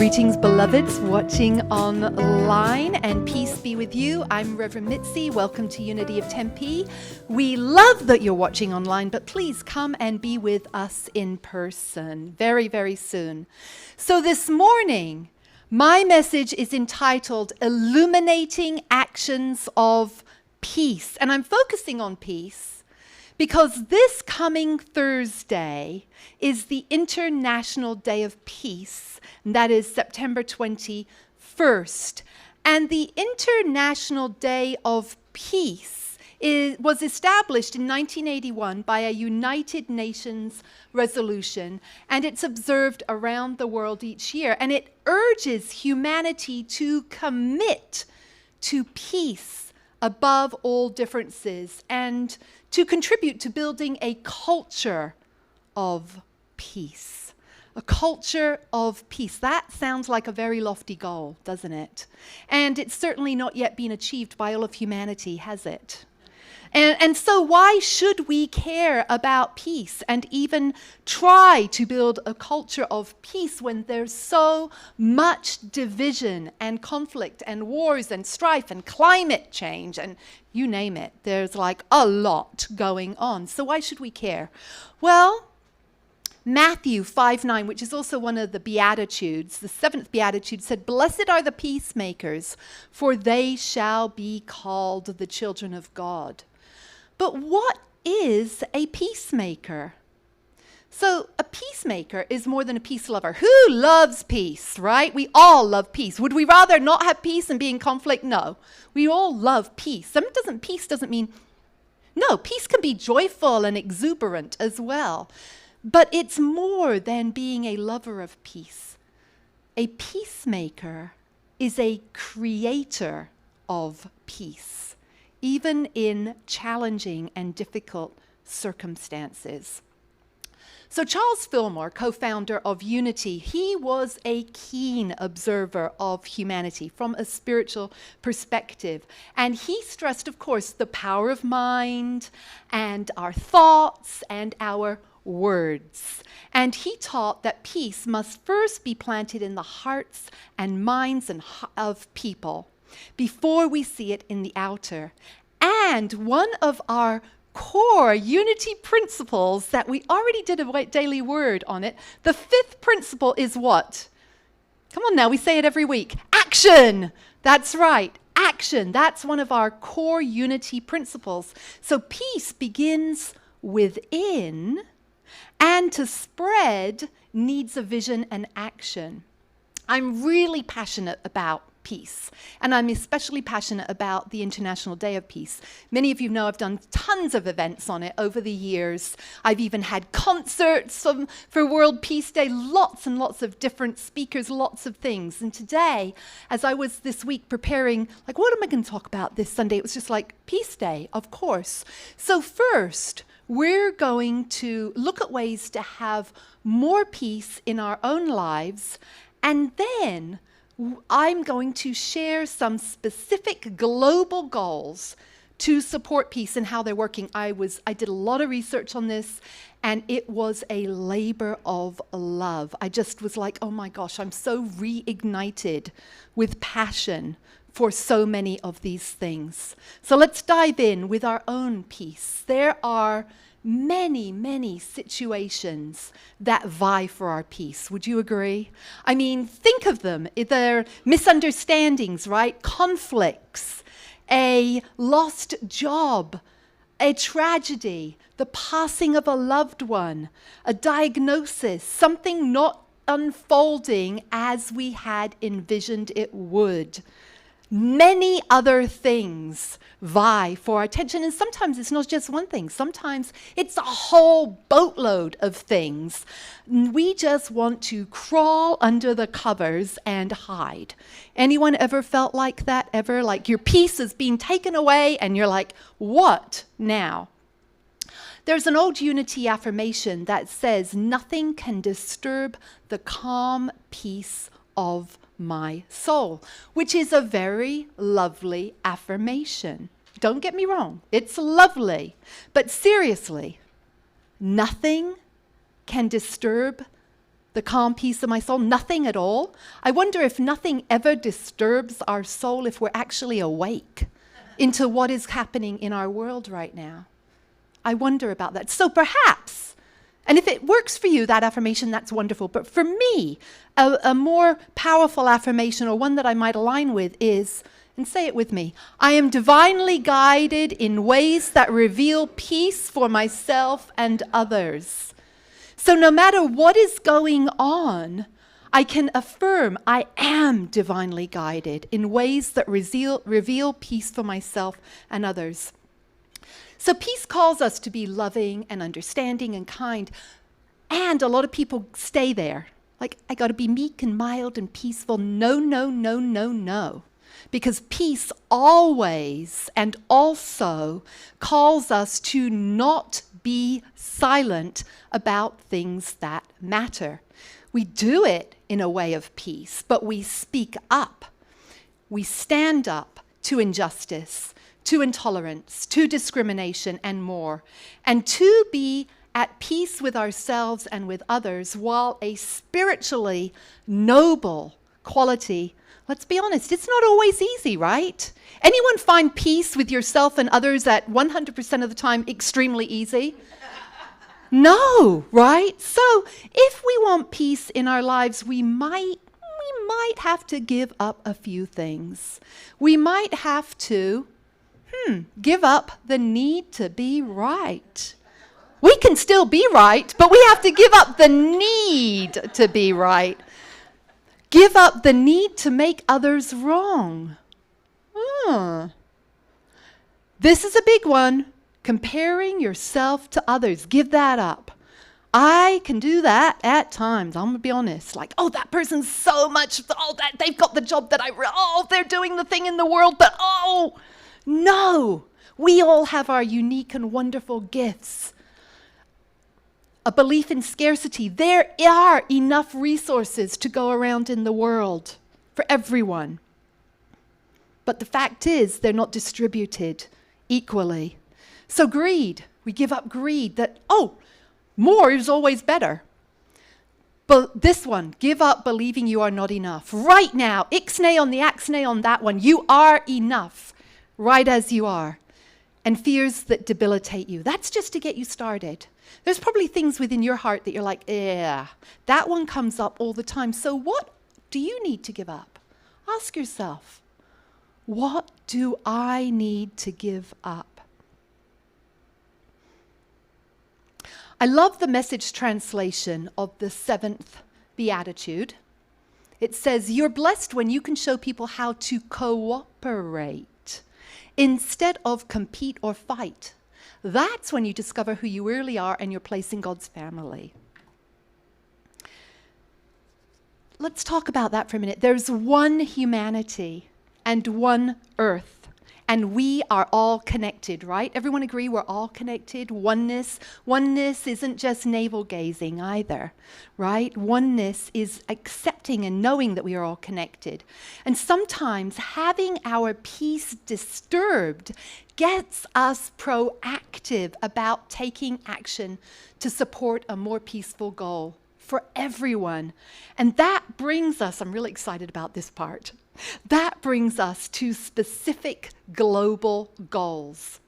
Greetings, beloveds, watching online, and peace be with you. I'm Reverend Mitzi. Welcome to Unity of Tempe. We love that you're watching online, but please come and be with us in person very, very soon. So this morning, my message is entitled Illuminating Actions of Peace. And I'm focusing on peace because this coming Thursday is the International Day of Peace, and that is September 21st. And the International Day of Peace was established in 1981 by a United Nations resolution, and it's observed around the world each year. And it urges humanity to commit to peace above all differences and to contribute to building a culture of peace. A culture of peace. That sounds like a very lofty goal, doesn't it? And it's certainly not yet been achieved by all of humanity, has it? And so why should we care about peace and even try to build a culture of peace when there's so much division and conflict and wars and strife and climate change and you name it? There's like a lot going on. So why should we care? Well, Matthew 5:9, which is also one of the Beatitudes, the seventh Beatitude, said, "Blessed are the peacemakers, for they shall be called the children of God." But what is a peacemaker? So a peacemaker is more than a peace lover. Who loves peace, right? We all love peace. Would we rather not have peace and be in conflict? No. We all love peace. Peace doesn't mean, no, peace can be joyful and exuberant as well. But it's more than being a lover of peace. A peacemaker is a creator of peace, even in challenging and difficult circumstances. So Charles Fillmore, co-founder of Unity, he was a keen observer of humanity from a spiritual perspective. And he stressed, of course, the power of mind and our thoughts and our words. And he taught that peace must first be planted in the hearts and minds of people before we see it in the outer. And one of our core unity principles that we already did a daily word on it, the fifth principle is what? Come on now, we say it every week. Action! That's right, action. That's one of our core unity principles. So peace begins within, and to spread needs a vision and action. I'm really passionate about peace, and I'm especially passionate about the International Day of Peace. Many of you know I've done tons of events on it over the years. I've even had concerts for World Peace Day, lots and lots of different speakers, lots of things. And today, as I was this week preparing, like, what am I going to talk about this Sunday? It was just like, Peace Day, of course. So first, we're going to look at ways to have more peace in our own lives, and then I'm going to share some specific global goals to support peace and how they're working. I did a lot of research on this, and it was a labor of love. I just was like, oh my gosh, I'm so reignited with passion for so many of these things. So let's dive in with our own peace. There are many, many situations that vie for our peace. Would you agree? I mean, think of them. They're misunderstandings, right? Conflicts, a lost job, a tragedy, the passing of a loved one, a diagnosis, something not unfolding as we had envisioned it would. Many other things vie for our attention, and sometimes it's not just one thing. Sometimes it's a whole boatload of things. We just want to crawl under the covers and hide. Anyone ever felt like that? Ever? Like your peace is being taken away and you're like, what now? There's an old Unity affirmation that says, "Nothing can disturb the calm peace of my soul," which is a very lovely affirmation. Don't get me wrong, it's lovely. But seriously, nothing can disturb the calm peace of my soul? Nothing at all. I wonder if nothing ever disturbs our soul if we're actually awake into what is happening in our world right now. I wonder about that. So perhaps, and if it works for you, that affirmation, that's wonderful. But for me, a more powerful affirmation, or one that I might align with, is, and say it with me, I am divinely guided in ways that reveal peace for myself and others. So no matter what is going on, I can affirm I am divinely guided in ways that reveal peace for myself and others. So peace calls us to be loving and understanding and kind. And a lot of people stay there. Like, I got to be meek and mild and peaceful. No, no, no, no, no. Because peace always and also calls us to not be silent about things that matter. We do it in a way of peace, but we speak up. We stand up to injustice, to intolerance, to discrimination, and more. And to be at peace with ourselves and with others, while a spiritually noble quality, let's be honest, it's not always easy, right? Anyone find peace with yourself and others at 100% of the time extremely easy? No, right? So if we want peace in our lives, we might have to give up a few things. We might have to give up the need to be right. We can still be right, but we have to give up the need to be right. Give up the need to make others wrong. This is a big one. Comparing yourself to others. Give that up. I can do that at times. I'm going to be honest. Like, oh, that person's so much, that they've got the job that they're doing the thing in the world, but no. We all have our unique and wonderful gifts. A belief in scarcity. There are enough resources to go around in the world for everyone. But the fact is, they're not distributed equally. So greed, we give up greed that, more is always better. But this one, give up believing you are not enough. Right now, ixnay on the axnay on that one, you are enough, right as you are. And fears that debilitate you. That's just to get you started. There's probably things within your heart that you're like, that one comes up all the time. So what do you need to give up? Ask yourself, what do I need to give up? I love the Message translation of the seventh Beatitude. It says, you're blessed when you can show people how to cooperate instead of compete or fight. That's when you discover who you really are and your place in God's family. Let's talk about that for a minute. There's one humanity and one earth. And we are all connected, right? Everyone agree we're all connected? Oneness. Oneness isn't just navel gazing either, right? Oneness is accepting and knowing that we are all connected. And sometimes having our peace disturbed gets us proactive about taking action to support a more peaceful goal for everyone. And that brings us, I'm really excited about this part. That brings us to specific global goals.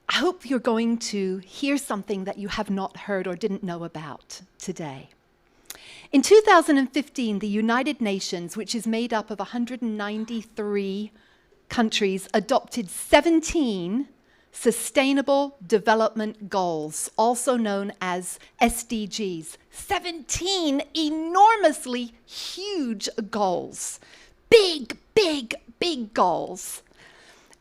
I hope you're going to hear something that you have not heard or didn't know about today. In 2015, the United Nations, which is made up of 193 countries, adopted 17 Sustainable Development Goals, also known as SDGs. 17 enormously huge goals. Big, big, big goals.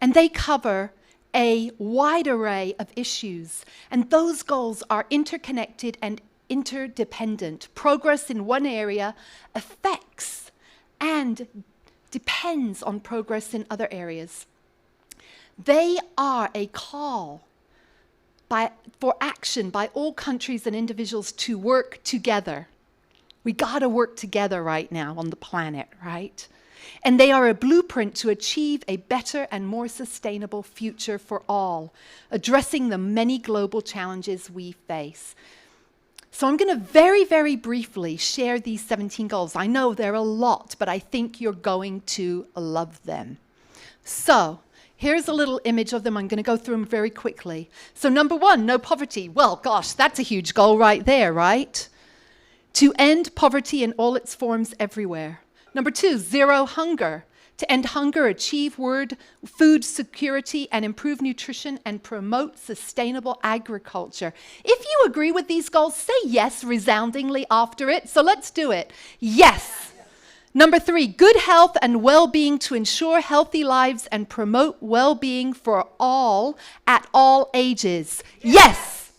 And they cover a wide array of issues. And those goals are interconnected and interdependent. Progress in one area affects and depends on progress in other areas. They are a call for action by all countries and individuals to work together. We gotta work together right now on the planet, right? And they are a blueprint to achieve a better and more sustainable future for all, addressing the many global challenges we face. So I'm going to very, very briefly share these 17 goals. I know they're a lot, but I think you're going to love them. So here's a little image of them. I'm going to go through them very quickly. So number 1, no poverty. Well, gosh, that's a huge goal right there, right? To end poverty in all its forms everywhere. Number 2, zero hunger. To end hunger, achieve food security, and improve nutrition, and promote sustainable agriculture. If you agree with these goals, say yes resoundingly after it. So let's do it. Yes. Number 3, good health and well-being to ensure healthy lives and promote well-being for all at all ages. Yes.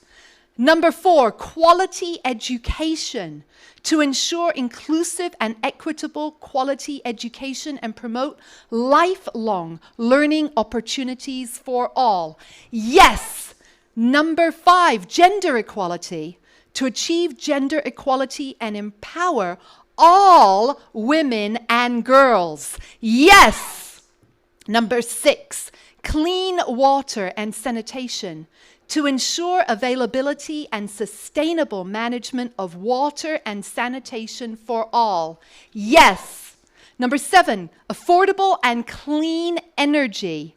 Number 4, quality education to ensure inclusive and equitable quality education and promote lifelong learning opportunities for all. Yes. Number 5, gender equality to achieve gender equality and empower all women and girls. Yes. Number 6, clean water and sanitation to ensure availability and sustainable management of water and sanitation for all. Yes. Number 7, affordable and clean energy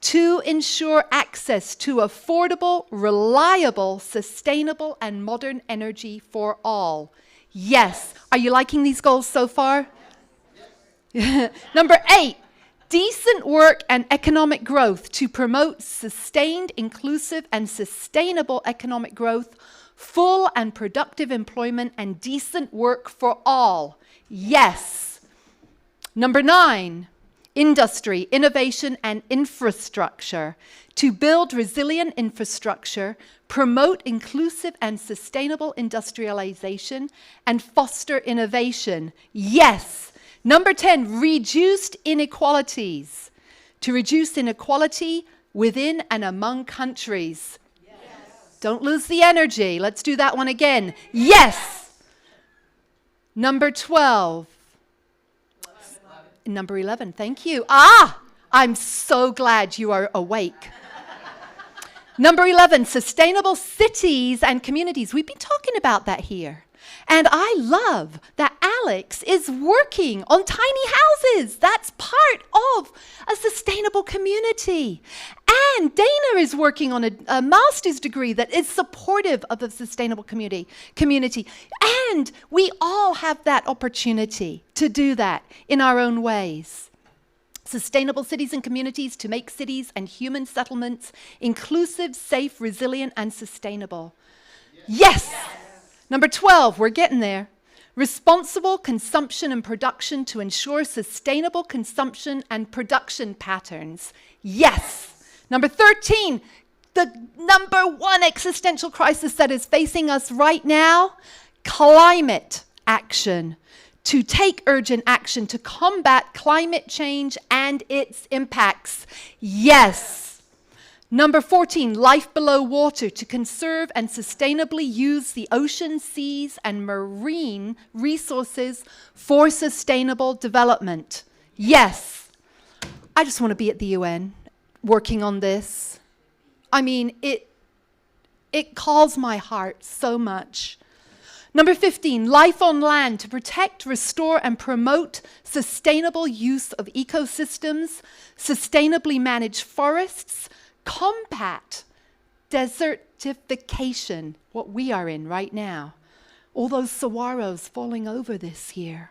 to ensure access to affordable, reliable, sustainable, and modern energy for all. Yes. Are you liking these goals so far? Yes. Number 8, decent work and economic growth to promote sustained, inclusive, and sustainable economic growth, full and productive employment, and decent work for all. Yes. Number 9, industry, innovation, and infrastructure to build resilient infrastructure, promote inclusive and sustainable industrialization, and foster innovation. Yes. Number 10, reduced inequalities to reduce inequality within and among countries. Yes. Don't lose the energy. Let's do that one again. Yes. Number 12. 11. Number 11, thank you. I'm so glad you are awake. Number 11, sustainable cities and communities. We've been talking about that here. And I love that Alex is working on tiny houses. That's part of a sustainable community. And Dana is working on a master's degree that is supportive of a sustainable community. And we all have that opportunity to do that in our own ways. Sustainable cities and communities to make cities and human settlements inclusive, safe, resilient, and sustainable. Yes. Number 12, we're getting there. Responsible consumption and production to ensure sustainable consumption and production patterns. Yes. Number 13, the number 1 existential crisis that is facing us right now, climate action. To take urgent action to combat climate change and its impacts. Yes. Number 14, life below water to conserve and sustainably use the ocean, seas, and marine resources for sustainable development. Yes. I just want to be at the UN working on this. I mean, it calls my heart so much. Number 15, life on land to protect, restore, and promote sustainable use of ecosystems, sustainably manage forests, combat desertification, what we are in right now. All those saguaros falling over this year.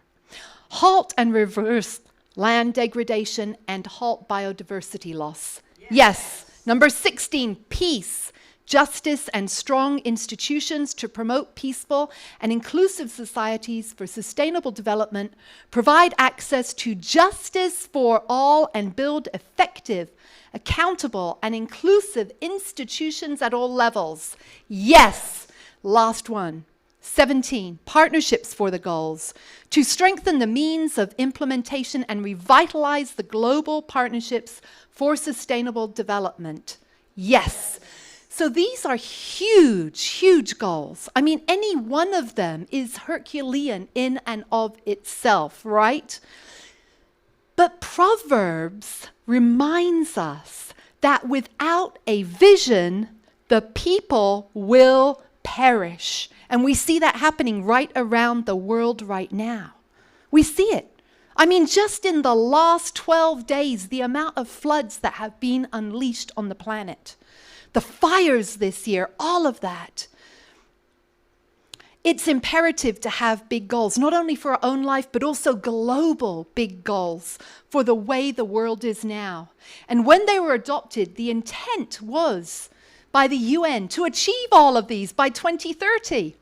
Halt and reverse land degradation and halt biodiversity loss. Yes. Number 16, peace, justice, and strong institutions to promote peaceful and inclusive societies for sustainable development, provide access to justice for all, and build effective, accountable, and inclusive institutions at all levels. Yes. Last one. 17, partnerships for the goals. To strengthen the means of implementation and revitalize the global partnerships for sustainable development. Yes. So these are huge, huge goals. I mean, any one of them is Herculean in and of itself, right? But Proverbs reminds us that without a vision, the people will perish. And we see that happening right around the world right now. We see it. I mean, just in the last 12 days, the amount of floods that have been unleashed on the planet, the fires this year, all of that. It's imperative to have big goals, not only for our own life, but also global big goals for the way the world is now. And when they were adopted, the intent was by the UN to achieve all of these by 2030.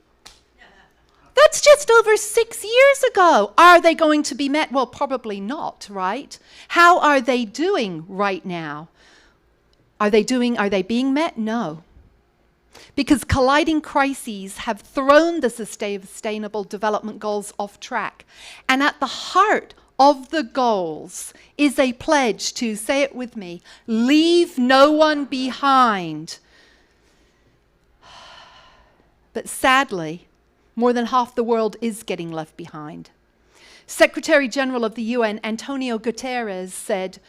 That's just over 6 years ago. Are they going to be met? Well, probably not, right? How are they doing right now? Are they being met? No. Because colliding crises have thrown the Sustainable Development Goals off track. And at the heart of the goals is a pledge to, say it with me, leave no one behind. But sadly, more than half the world is getting left behind. Secretary General of the UN, Antonio Guterres, said,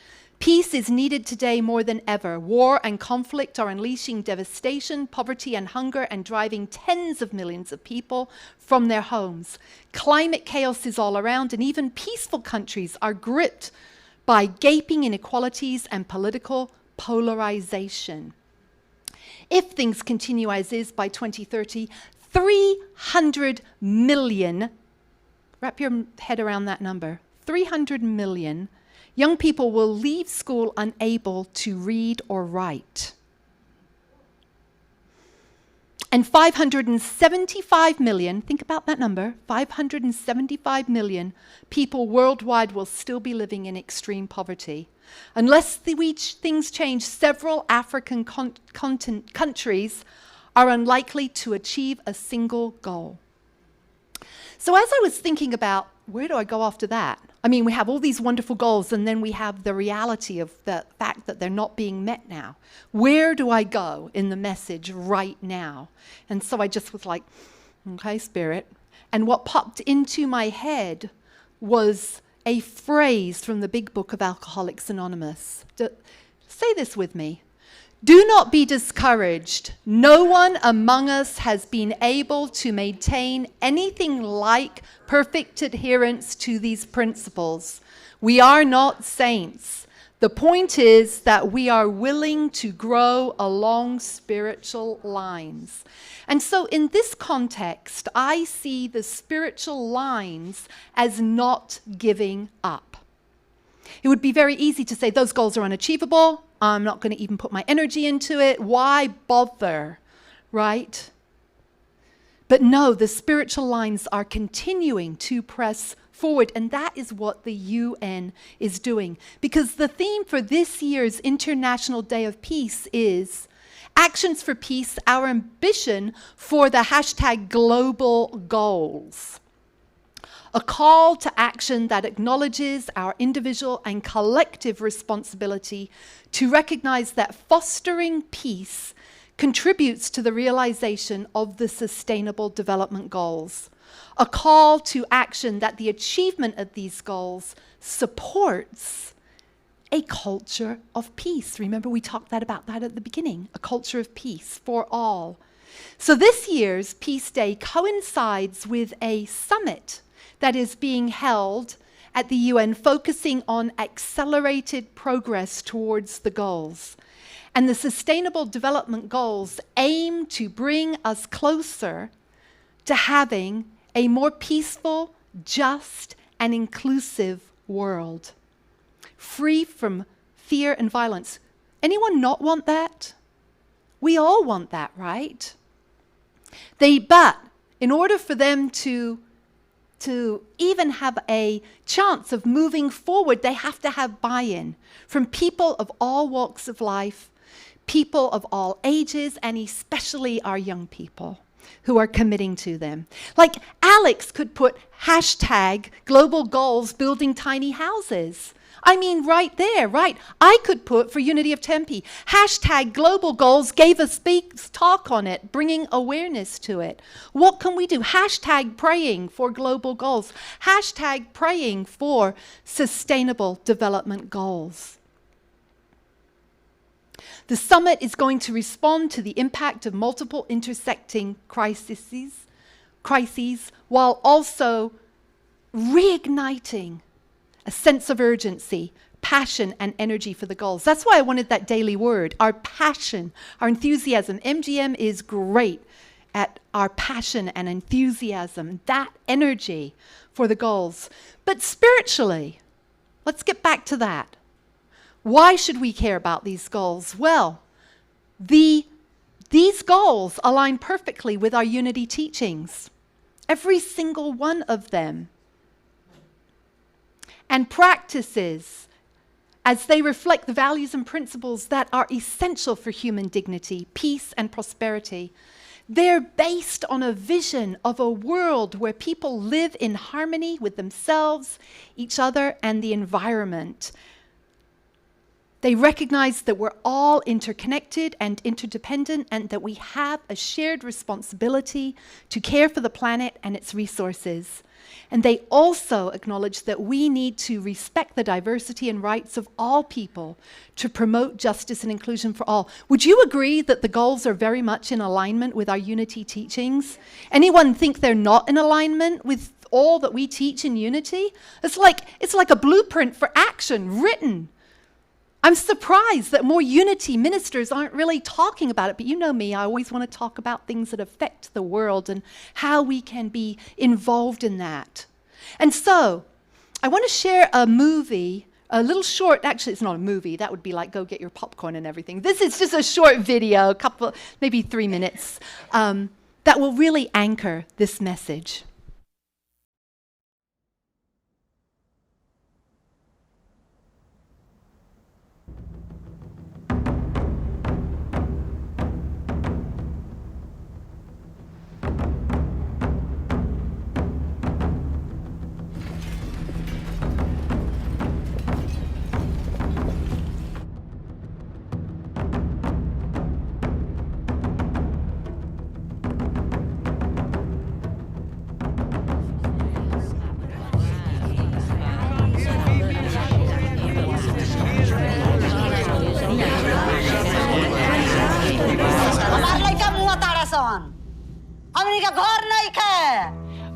"Peace is needed today more than ever. War and conflict are unleashing devastation, poverty and hunger, and driving tens of millions of people from their homes. Climate chaos is all around, and even peaceful countries are gripped by gaping inequalities and political polarization. If things continue as is by 2030, 300 million, wrap your head around that number, 300 million young people will leave school unable to read or write. And 575 million, think about that number, 575 million people worldwide will still be living in extreme poverty. Unless things change, several African countries are unlikely to achieve a single goal." So as I was thinking about, where do I go after that? I mean, we have all these wonderful goals, and then we have the reality of the fact that they're not being met now. Where do I go in the message right now? And so I just was like, okay, Spirit. And what popped into my head was a phrase from the big book of Alcoholics Anonymous. Say this with me. "Do not be discouraged. No one among us has been able to maintain anything like perfect adherence to these principles. We are not saints. The point is that we are willing to grow along spiritual lines." And so in this context, I see the spiritual lines as not giving up. It would be very easy to say those goals are unachievable. I'm not going to even put my energy into it. Why bother, right? But no, the spiritual lines are continuing to press forward, and that is what the UN is doing. Because the theme for this year's International Day of Peace is Actions for Peace, our ambition for the hashtag global goals. A call to action that acknowledges our individual and collective responsibility to recognize that fostering peace contributes to the realization of the Sustainable Development Goals. A call to action that the achievement of these goals supports a culture of peace. Remember, we talked about that at the beginning, a culture of peace for all. So this year's Peace Day coincides with a summit that is being held at the UN focusing on accelerated progress towards the goals. And the Sustainable Development Goals aim to bring us closer to having a more peaceful, just, and inclusive world, free from fear and violence. Anyone not want that? We all want that, right? But in order for them to even have a chance of moving forward, they have to have buy-in from people of all walks of life, people of all ages, and especially our young people who are committing to them. Like Alex could put hashtag global goals building tiny houses. I mean, right there, right? I could put, for Unity of Tempe, hashtag global goals, gave a talk on it, bringing awareness to it. What can we do? Hashtag praying for global goals. Hashtag praying for sustainable development goals. The summit is going to respond to the impact of multiple intersecting crises crises while also reigniting a sense of urgency, passion, and energy for the goals. That's why I wanted that daily word, our passion, our enthusiasm. MGM is great at our passion and enthusiasm, that energy for the goals. But spiritually, let's get back to that. Why should we care about these goals? Well, these goals align perfectly with our unity teachings, every single one of them, and practices as they reflect the values and principles that are essential for human dignity, peace, and prosperity. They're based on a vision of a world where people live in harmony with themselves, each other, and the environment. They recognize that we're all interconnected and interdependent, and that we have a shared responsibility to care for the planet and its resources. And they also acknowledge that we need to respect the diversity and rights of all people to promote justice and inclusion for all. Would you agree that the goals are very much in alignment with our unity teachings? Anyone think they're not in alignment with all that we teach in unity? It's like a blueprint for action written. I'm surprised that more unity ministers aren't really talking about it, but you know me, I always want to talk about things that affect the world and how we can be involved in that. And so, I want to share a movie, a little short, actually it's not a movie, that would be like go get your popcorn and everything. This is just a short video, maybe 3 minutes, that will really anchor this message.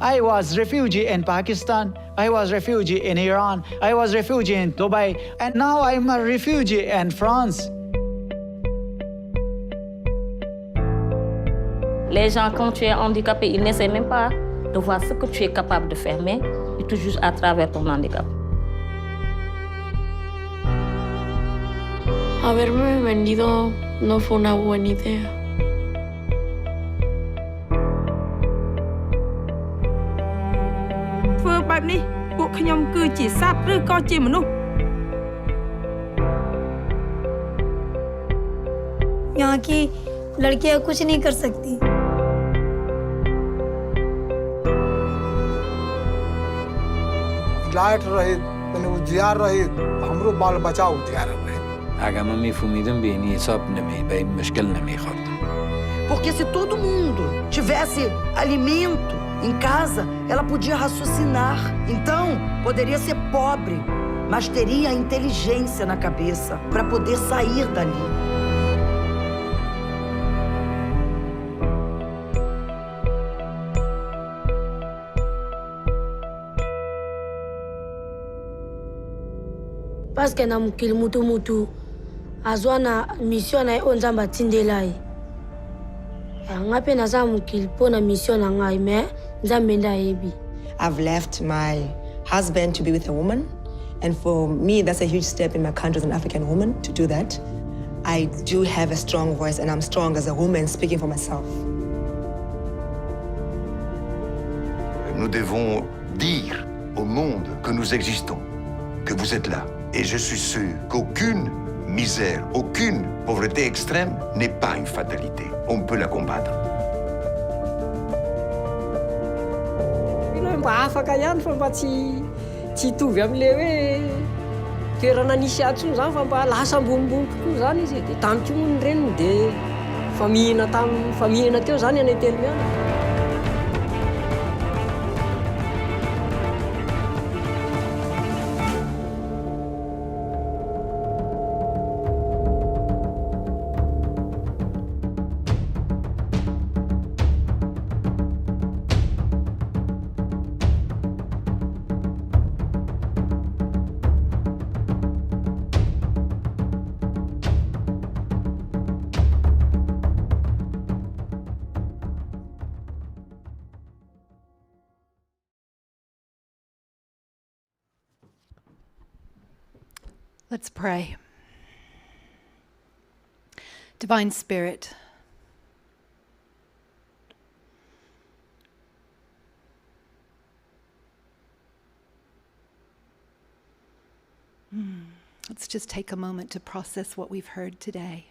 I was refugee in Pakistan, I was refugee in Iran, I was refugee in Dubai, and now I'm a refugee in France. Les gens, quand tu es handicapé, ils n'essaient même pas de voir ce que tu es capable de faire, mais ils te jugent à travers ton handicap. Haberme vendido no fue una buena idea. यहाँ की लड़कियां कुछ नहीं कर सकती। Light रहे तने उजियार रहे हमरो बाल बचाओ उजियार रहे Agama mifumidum bini sab nami bem mushkil nami khorda. Porque se todo mundo tivesse alimento em casa, ela podia raciocinar. Então, poderia ser pobre, mas teria inteligência na cabeça para poder sair dali. Parce que na mukil mutu azwana mission na onza mbatindelai. Ngape na za mukil pona mission na ngai me nzambe ndayebi. I've left my husband to be with a woman, and for me that's a huge step in my country as an African woman to do that. I do have a strong voice and I'm strong as a woman speaking for myself. Nous devons dire au monde que nous existons, que vous êtes là. Et je suis sûr qu'aucune misère, aucune pauvreté extrême n'est pas une fatalité. On peut la combattre. Mba afaka ihany fa mba tsy hitovy amin'le hoe toerana nisy atsony zany fa mba lasa ambonimbony kokoa zany izy dia tamiko moa ny reniny dia famihina teo zany any an-telo. Let's pray. Divine Spirit, let's just take a moment to process what we've heard today.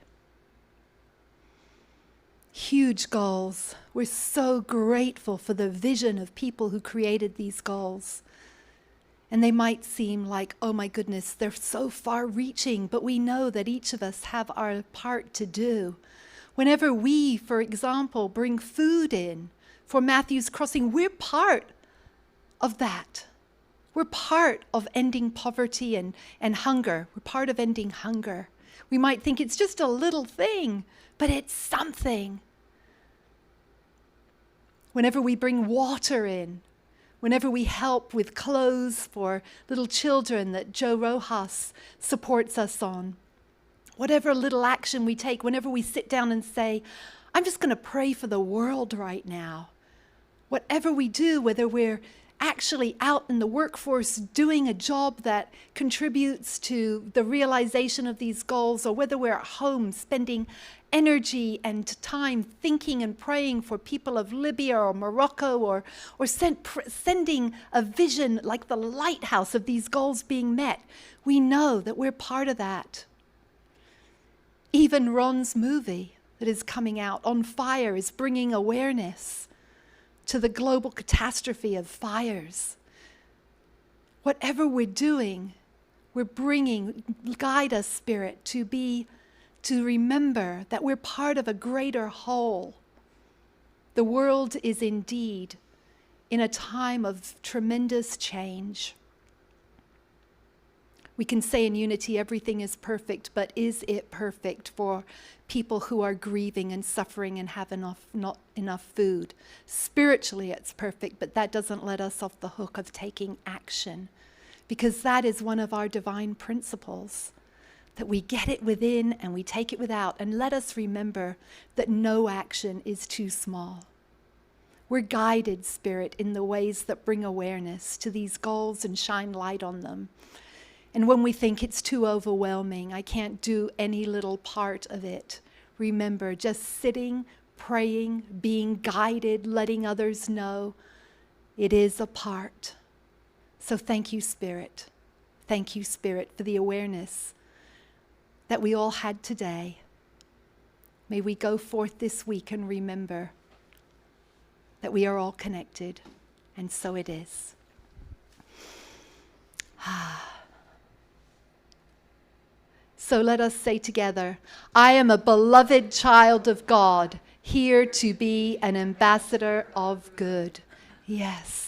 Huge goals. We're so grateful for the vision of people who created these goals. And they might seem like, oh my goodness, they're so far reaching, but we know that each of us have our part to do. Whenever we, for example, bring food in for Matthew's Crossing, we're part of that. We're part of ending poverty and hunger. We're part of ending hunger. We might think it's just a little thing, but it's something. Whenever we bring water in, whenever we help with clothes for little children that Joe Rojas supports us on, whatever little action we take, whenever we sit down and say, I'm just going to pray for the world right now. Whatever we do, whether we're actually out in the workforce doing a job that contributes to the realization of these goals, or whether we're at home spending energy and time thinking and praying for people of Libya or Morocco, or sending a vision like the lighthouse of these goals being met, we know that we're part of that. Even Ron's movie that is coming out, On Fire, is bringing awareness to the global catastrophe of fires. Whatever we're doing, we're bringing, guide us, Spirit, to remember that we're part of a greater whole. The world is indeed in a time of tremendous change. We can say in unity everything is perfect, but is it perfect for people who are grieving and suffering and have not enough food? Spiritually it's perfect, but that doesn't let us off the hook of taking action, because that is one of our divine principles, that we get it within and we take it without. And let us remember that no action is too small. We're guided, Spirit, in the ways that bring awareness to these goals and shine light on them. And when we think it's too overwhelming, I can't do any little part of it, remember, just sitting, praying, being guided, letting others know it is a part. So thank you, Spirit. Thank you, Spirit, for the awareness that we all had today. May we go forth this week and remember that we are all connected, and so it is. So let us say together, I am a beloved child of God, here to be an ambassador of good. Yes.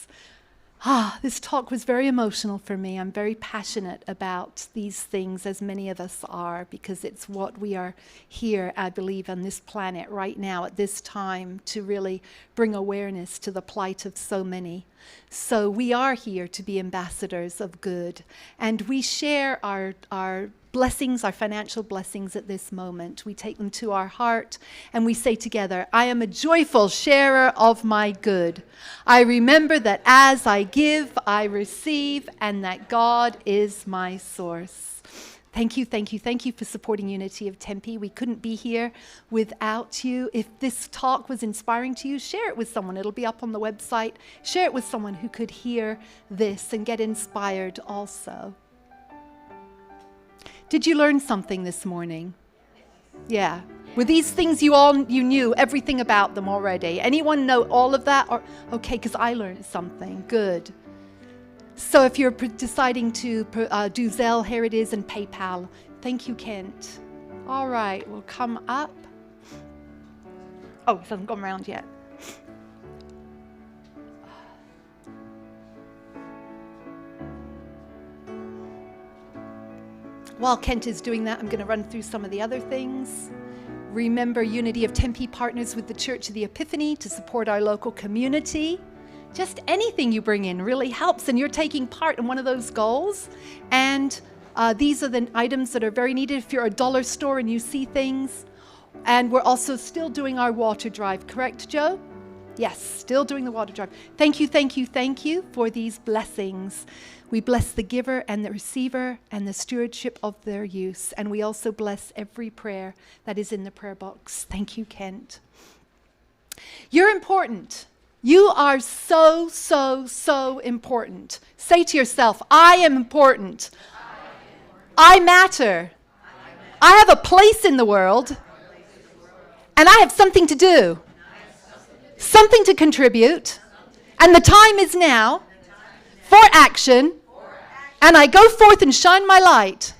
This talk was very emotional for me. I'm very passionate about these things, as many of us are, because it's what we are here, I believe, on this planet right now at this time to really bring awareness to the plight of so many. So we are here to be ambassadors of good, and we share our blessings, our financial blessings at this moment. We take them to our heart and we say together, I am a joyful sharer of my good. I remember that as I give, I receive, and that God is my source. Thank you, thank you, thank you for supporting Unity of Tempe. We couldn't be here without you. If this talk was inspiring to you, share it with someone. It'll be up on the website. Share it with someone who could hear this and get inspired also. Did you learn something this morning? Yeah. Were these things you knew everything about them already? Anyone know all of that? Or okay, because I learned something. Good. So if you're deciding to do Zelle, here it is, and PayPal. Thank you, Kent. All right, we'll come up. Oh, it hasn't gone around yet. While Kent is doing that, I'm going to run through some of the other things. Remember, Unity of Tempe partners with the Church of the Epiphany to support our local community. Just anything you bring in really helps, and you're taking part in one of those goals. And these are the items that are very needed if you're a dollar store and you see things. And we're also still doing our water drive, correct, Joe? Yes, still doing the water drive. Thank you, thank you, thank you for these blessings. We bless the giver and the receiver and the stewardship of their use. And we also bless every prayer that is in the prayer box. Thank you, Kent. You're important. You are so, so, so important. Say to yourself, I am important. I matter. I have a place in the world. And I have something to do. Something to contribute. And the time is now for action. And I go forth and shine my light.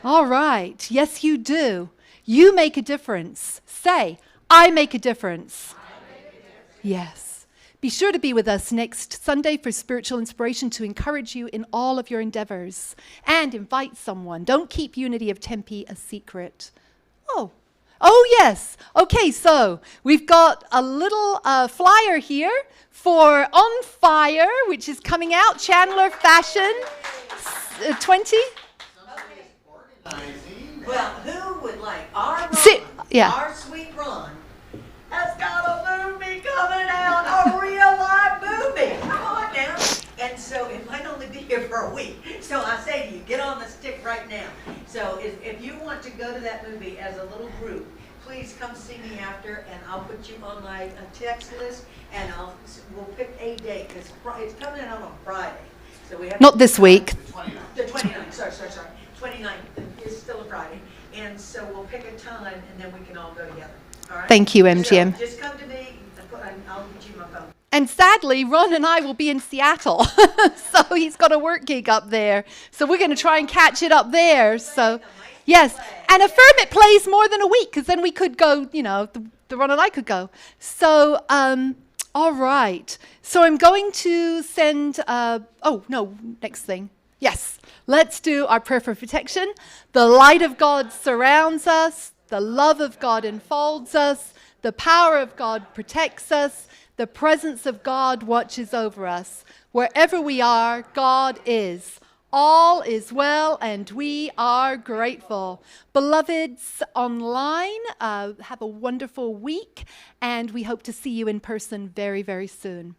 All right. Yes, you do. You make a difference. Say, I make a difference. Yes. Be sure to be with us next Sunday for spiritual inspiration to encourage you in all of your endeavors. And invite someone. Don't keep Unity of Tempe a secret. Oh, yes. Okay, so we've got a little flyer here for On Fire, which is coming out, Chandler Fashion 20. Well, who would like our Ron, our sweet Ron, has got a movie coming out, a real live movie. Come on now. And so it might only be here for a week. So I say to you, get on the stick right now. So if you want to go to that movie as a little group, please come see me after, and I'll put you on my text list, and we'll pick a date. It's coming out on Friday. So we have Not this week. The 29th, sorry. 29th is still a Friday. And so we'll pick a time, and then we can all go together. All right? Thank you, MGM. So just come to me, and I'll get you my phone. And sadly, Ron and I will be in Seattle. So he's got a work gig up there. So we're going to try and catch it up there. So, yes. And affirm it plays more than a week, because then we could go, the Ron and I could go. So, all right. So I'm going to send, next thing. Yes. Let's do our prayer for protection. The light of God surrounds us. The love of God enfolds us. The power of God protects us. The presence of God watches over us. Wherever we are, God is. All is well, and we are grateful. Beloveds online, have a wonderful week, and we hope to see you in person very, very soon.